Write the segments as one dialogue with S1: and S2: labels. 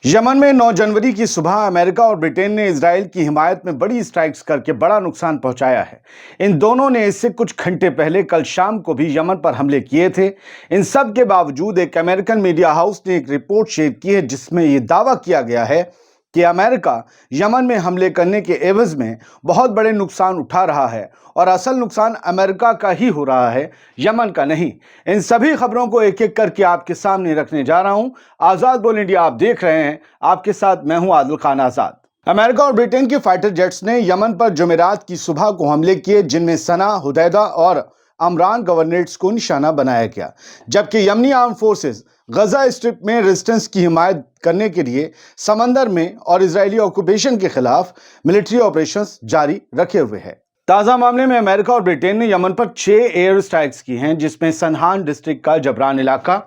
S1: Yemen में 9 जनवरी की सुबह अमेरिका और ब्रिटेन ने इजराइल की हिमायत में बड़ी स्ट्राइक्स करके बड़ा नुकसान पहुंचाया है। इन दोनों ने इससे कुछ घंटे पहले कल शाम को भी यमन पर हमले किए थे। इन सब के बावजूद एक अमेरिकन मीडिया हाउस ने एक रिपोर्ट शेयर की है जिसमें यह दावा किया गया है कि अमेरिका यमन में हमले करने के एवज में बहुत बड़े नुकसान उठा रहा है और असल नुकसान अमेरिका का ही हो रहा है, यमन का नहीं। इन सभी खबरों को एक एक करके आपके सामने रखने जा रहा हूं। आजाद बोल इंडिया आप देख रहे हैं, आपके साथ मैं हूं आदिल खान आजाद। अमेरिका और ब्रिटेन के फाइटर जेट्स ने यमन पर जुमेरात की सुबह को हमले किए जिनमें सना, हुदैदा और अमरान गवर्नरेट्स को निशाना बनाया गया, जबकि यमनी आर्म फोर्सेस गजा स्ट्रिप में रेजिस्टेंस की हिमायत करने के लिए समंदर में और इजरायली ऑक्यूपेशन के खिलाफ मिलिट्री ऑपरेशंस जारी रखे हुए है। ताजा मामले में अमेरिका और ब्रिटेन ने यमन पर 6 एयर स्ट्राइक्स की हैं, जिसमें सनहान डिस्ट्रिक्ट का जबरान इलाका,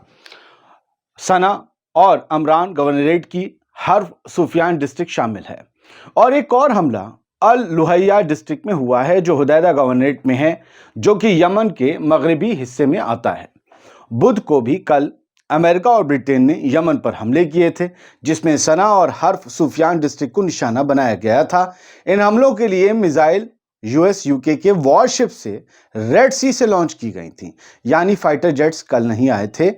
S1: सना और अमरान गवर्नरेट की हर्फ सुफियान डिस्ट्रिक्ट शामिल है। और एक और हमला अल लुहैया डिस्ट्रिक्ट में हुआ है जो हुदैदा गवर्नरेट में है, जो कि यमन के मगरबी हिस्से में आता है। बुध को भी कल अमेरिका और ब्रिटेन ने यमन पर हमले किए थे जिसमें सना और हर्फ सुफियान डिस्ट्रिक्ट को निशाना बनाया गया था। इन हमलों के लिए मिसाइल यूएस यूके के वॉरशिप से रेड सी से लॉन्च की गई थी, यानी फाइटर जेट्स कल नहीं आए थे,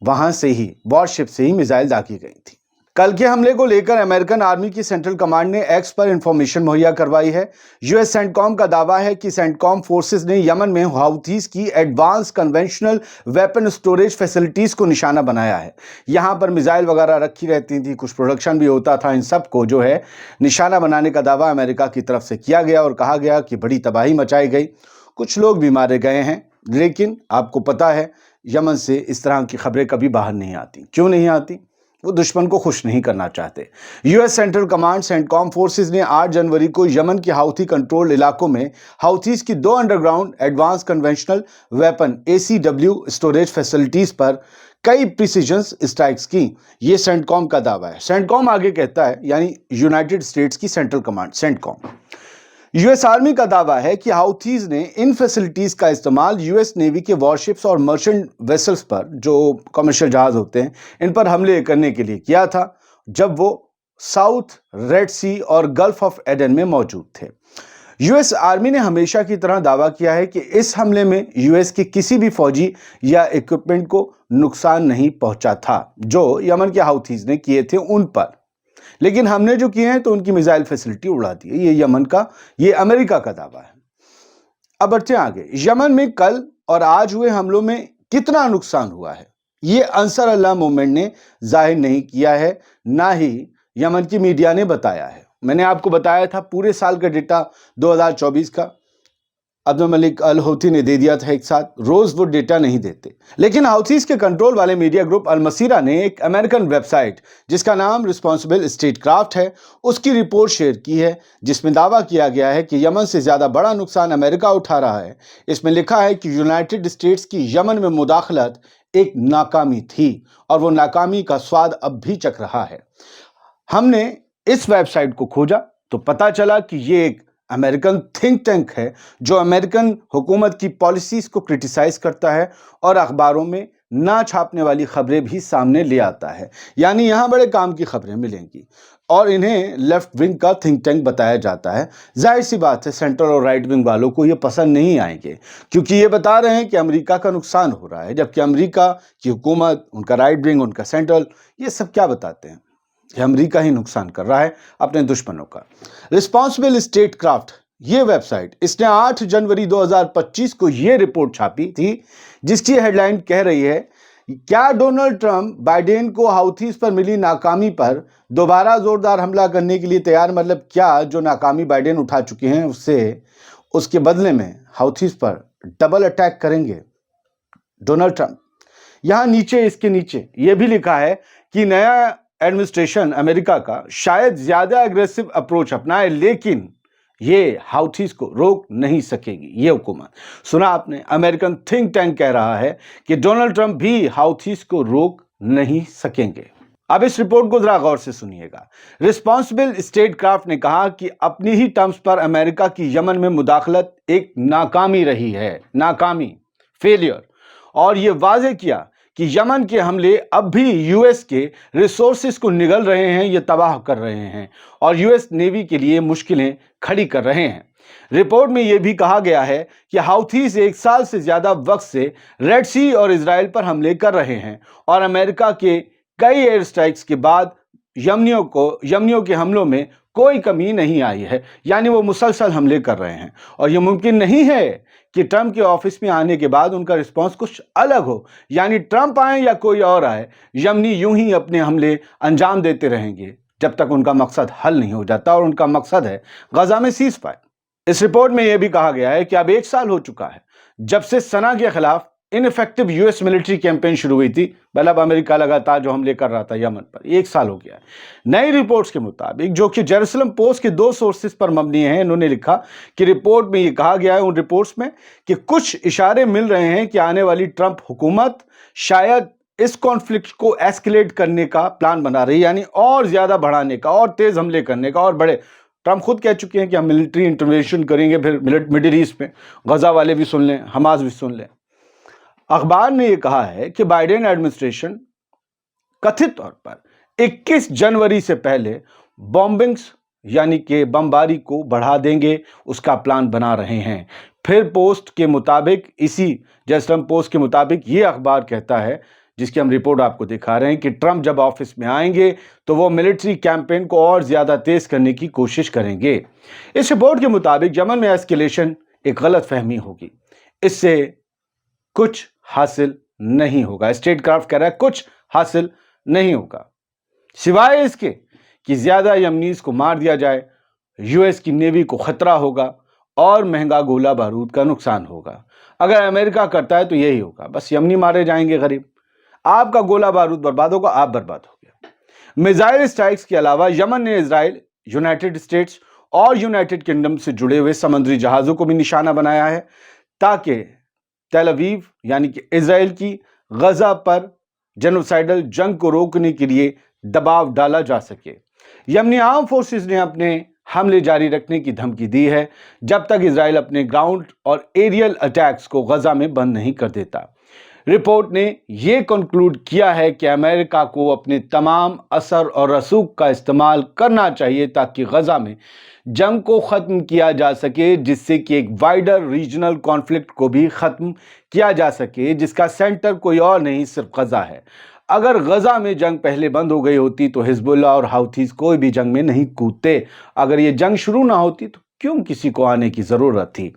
S1: वहां से ही वॉरशिप से ही मिसाइल दागी गई थी। कल के हमले को लेकर अमेरिकन आर्मी की सेंट्रल कमांड ने एक्स पर इंफॉर्मेशन मुहैया करवाई है। यूएस सेंटकॉम का दावा है कि सेंटकॉम फोर्सेस ने यमन में हाउथीज की advance conventional weapon storage facilities को निशाना बनाया है। यहां पर मिसाइल वगैरह रखी रहती थी, कुछ प्रोडक्शन भी होता था। इन सब को जो है निशाना बनाने का दावा अमेरिका की तरफ से किया गया और कहा गया कि बड़ी तबाही मचाई गई, कुछ लोग भी मारे गए हैं। लेकिन आपको पता है यमन से इस तरह की खबरें कभी बाहर नहीं आती। क्यों नहीं आती? वो दुश्मन को खुश नहीं करना चाहते। US central command CENTCOM forces ने 8 जनवरी को यमन के हाउथी कंट्रोल इलाकों में हाउथीज की 2 underground advance conventional weapon ACW storage facilities पर कई प्रिसीजन स्ट्राइक्स की। ये सेंटकॉम का दावा है। सेंटकॉम आगे कहता है, यानी यूनाइटेड स्टेट्स की central command CENTCOM. US army का दावा है कि हाउथीज ने इन फैसिलिटीज का इस्तेमाल यूएस नेवी के वॉरशिप्स और मर्चेंट वेसल्स पर, जो कमर्शियल जहाज होते हैं, इन पर हमले करने के लिए किया था जब वो साउथ रेड सी और गल्फ ऑफ एडन में मौजूद थे। यूएस आर्मी ने हमेशा की तरह दावा किया है कि इस हमले में यूएस के किसी भी फौजी या इक्विपमेंट को नुकसान नहीं पहुंचा था जो यमन के हाउथीज ने किए थे उन पर, लेकिन हमने जो किए हैं तो उनकी मिसाइल फैसिलिटी उड़ा दी है। ये यमन का, ये अमेरिका का दावा है। अब बढ़ते हैं आगे। यमन में कल और आज हुए हमलों में कितना नुकसान हुआ है, ये अंसर अल्लाह मूवमेंट ने जाहिर नहीं किया है, ना ही यमन की मीडिया ने बताया है। मैंने आपको बताया था पूरे साल का डेटा 2024 का अब्दुल मलिक अल हौथी ने दे दिया था एक साथ, रोज वो डेटा नहीं देते। लेकिन हाउथीज के कंट्रोल वाले मीडिया ग्रुप अल मसीरा ने एक अमेरिकन वेबसाइट जिसका नाम रिस्पॉन्सिबल स्टेटक्राफ्ट है, उसकी रिपोर्ट शेयर की है जिसमें दावा किया गया है कि यमन से ज्यादा बड़ा नुकसान अमेरिका उठा रहा है। इसमें लिखा है कि यूनाइटेड स्टेट्स की यमन में मुदाखलत एक नाकामी थी और वो नाकामी का स्वाद अब भी चख रहा है। हमने इस वेबसाइट को खोजा तो पता चला कि ये एक अमेरिकन थिंक टैंक है जो अमेरिकन हुकूमत की पॉलिसीज को क्रिटिसाइज करता है और अखबारों में ना छापने वाली खबरें भी सामने ले आता है। यानी यहां बड़े काम की खबरें मिलेंगी और इन्हें लेफ्ट विंग का थिंक टैंक बताया जाता है। जाहिर सी बात है सेंट्रल और राइट विंग वालों को ये पसंद नहीं आएंगे, क्योंकि ये बता रहे हैं कि अमेरिका का नुकसान हो रहा है, जबकि अमेरिका की हुकूमत, उनका राइट विंग, उनका सेंट्रल, ये सब क्या बताते हैं? अमेरिका ही नुकसान कर रहा है अपने दुश्मनों का। रिस्पॉन्सिबल स्टेटक्राफ्ट ये वेबसाइट, इसने 8 जनवरी 2025 को ये रिपोर्ट छापी थी जिसकी हेडलाइन कह रही है, क्या डोनाल्ड ट्रंप बाइडेन को हाउथीज पर मिली नाकामी पर दोबारा जोरदार हमला करने के लिए तैयार? मतलब क्या जो नाकामी बाइडेन उठा चुके हैं उसके बदले में हाउथीज पर डबल अटैक करेंगे डोनाल्ड ट्रंप? यहां नीचे, इसके नीचे ये भी लिखा है कि नया एडमिनिस्ट्रेशन अमेरिका का शायद ज्यादा एग्रेसिव अप्रोच अपनाए, लेकिन ये हाउथीज को रोक नहीं सकेगी ये हुकूमत। सुना आपने, अमेरिकन थिंक टैंक कह रहा है कि डोनाल्ड ट्रंप भी हाउथीज को रोक नहीं सकेंगे। अब इस रिपोर्ट को जरा गौर से सुनिएगा। रिस्पॉन्सिबल स्टेटक्राफ्ट ने कहा कि अपनी ही टर्म्स पर अमेरिका की यमन में मुदाखलत एक नाकामी रही है, नाकामी, फेलियर, और ये वाजे किया कि यमन के हमले अब भी यूएस के रिसोर्सेज को निगल रहे हैं, ये तबाह कर रहे हैं और यूएस नेवी के लिए मुश्किलें खड़ी कर रहे हैं। रिपोर्ट में यह भी कहा गया है कि हाउथीज 1 साल से ज्यादा वक्त से रेड सी और इजराइल पर हमले कर रहे हैं और अमेरिका के कई एयर स्ट्राइक्स के बाद यमनियों के हमलों में कोई कमी नहीं आई है, यानी वो मुसलसल हमले कर रहे हैं। और यह मुमकिन नहीं है कि ट्रंप के ऑफिस में आने के बाद उनका रिस्पांस कुछ अलग हो, यानी ट्रंप आए या कोई और आए, यमनी यूं ही अपने हमले अंजाम देते रहेंगे जब तक उनका मकसद हल नहीं हो जाता, और उनका मकसद है गजा में सीज फायर। इस रिपोर्ट में यह भी कहा गया है कि अब 1 साल हो चुका है जब से सना के खिलाफ इनफेक्टिव यूएस मिलिट्री कैंपेन शुरू हुई थी, मतलब अमेरिका लगातार जो हमले कर रहा था यमन पर। 1 साल हो गया है। नई रिपोर्ट्स के मुताबिक, जो कि जेरूसलम पोस्ट के 2 सोर्सेस पर मबनी है, इन्होंने लिखा कि रिपोर्ट में यह कहा गया है, उन रिपोर्ट्स में, कि कुछ इशारे मिल रहे हैं कि आने वाली ट्रंप हुकूमत शायद इस कॉन्फ्लिक्ट को एस्केलेट करने का प्लान बना रही है, यानी और ज्यादा बढ़ाने का, और तेज हमले करने का, और बड़े। ट्रंप खुद कह चुके हैं कि हम मिलिट्री इंटरवेंशन करेंगे, फिर मिडिल ईस्ट में। गजा वाले भी सुन लें, हमास भी सुन लें। अखबार ने यह कहा है कि बाइडेन एडमिनिस्ट्रेशन कथित तौर पर 21 जनवरी से पहले बॉम्बिंग्स यानी कि बमबारी को बढ़ा देंगे, उसका प्लान बना रहे हैं। फिर पोस्ट के मुताबिक, इसी जेरूसलम पोस्ट के मुताबिक, यह अखबार कहता है, जिसकी हम रिपोर्ट आपको दिखा रहे हैं, कि ट्रंप जब ऑफिस में आएंगे तो वो मिलिट्री कैंपेन को और ज्यादा तेज करने की कोशिश करेंगे। इस रिपोर्ट के मुताबिक यमन में एस्केलेशन एक गलत फहमी होगी, इससे कुछ हासिल नहीं होगा। स्टेट क्राफ्ट कह रहा है कुछ हासिल नहीं होगा, सिवाय इसके कि ज्यादा यमनीज को मार दिया जाए, यूएस की नेवी को खतरा होगा और महंगा गोला बारूद का नुकसान होगा। अगर अमेरिका करता है तो यही होगा, बस यमनी मारे जाएंगे, गरीब, आपका गोला बारूद बर्बाद होगा, आप बर्बाद हो गया। मिसाइल स्ट्राइक्स के अलावा यमन ने इजराइल, यूनाइटेड स्टेट्स और यूनाइटेड किंगडम से जुड़े हुए समुद्री जहाजों को भी निशाना बनाया है, ताकि तेल अवीव यानी कि इजराइल की गजा पर जेनोसाइडल जंग को रोकने के लिए दबाव डाला जा सके। यमनी आर्म फोर्सेस ने अपने हमले जारी रखने की धमकी दी है जब तक इजराइल अपने ग्राउंड और एरियल अटैक्स को गजा में बंद नहीं कर देता। रिपोर्ट ने यह कंक्लूड किया है कि अमेरिका को अपने तमाम असर और रसूख का इस्तेमाल करना चाहिए ताकि गजा में जंग को खत्म किया जा सके, जिससे कि एक वाइडर रीजनल कॉन्फ्लिक्ट को भी खत्म किया जा सके, जिसका सेंटर कोई और नहीं, सिर्फ गजा है। अगर गजा में जंग पहले बंद हो गई होती तो हिजबुल्लाह और हाउथीज कोई भी जंग में नहीं कूदते। अगर ये जंग शुरू ना होती तो क्यों किसी को आने की जरूरत थी।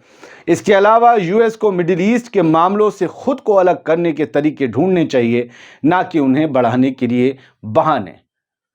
S1: इसके अलावा यूएस को मिडिल ईस्ट के मामलों से खुद को अलग करने के तरीके ढूंढने चाहिए, ना कि उन्हें बढ़ाने के लिए बहाने।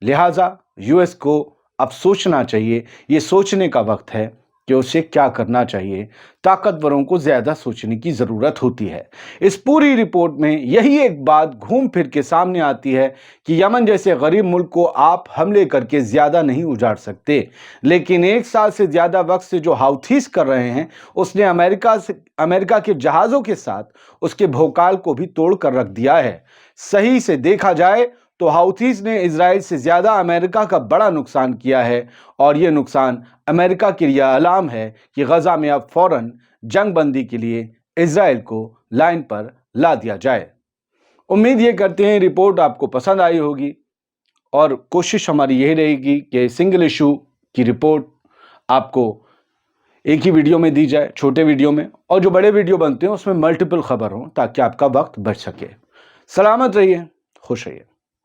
S1: लिहाजा यूएस को अब सोचना चाहिए, ये सोचने का वक्त है कि उसे क्या करना चाहिए। ताकतवरों को ज्यादा सोचने की जरूरत होती है। इस पूरी रिपोर्ट में यही एक बात घूम फिर के सामने आती है कि यमन जैसे गरीब मुल्क को आप हमले करके ज्यादा नहीं उजाड़ सकते, लेकिन 1 साल से ज्यादा वक्त से जो हाउथीज कर रहे हैं, उसने अमेरिका के जहाजों के साथ उसके भोकाल को भी तोड़ कर रख दिया है। सही से देखा जाए तो हाउथीज ने इजराइल से ज्यादा अमेरिका का बड़ा नुकसान किया है, और यह नुकसान अमेरिका के लिए अलार्म है कि गजा में अब फौरन जंग बंदी के लिए इजराइल को लाइन पर ला दिया जाए। उम्मीद ये करते हैं रिपोर्ट आपको पसंद आई होगी, और कोशिश हमारी यही रहेगी कि सिंगल इशू की रिपोर्ट आपको एक ही वीडियो में दी जाए, छोटे वीडियो में, और जो बड़े वीडियो बनते हैं उसमें मल्टीपल खबर हो, ताकि आपका वक्त बच सके। सलामत रहिए, खुश रहिए।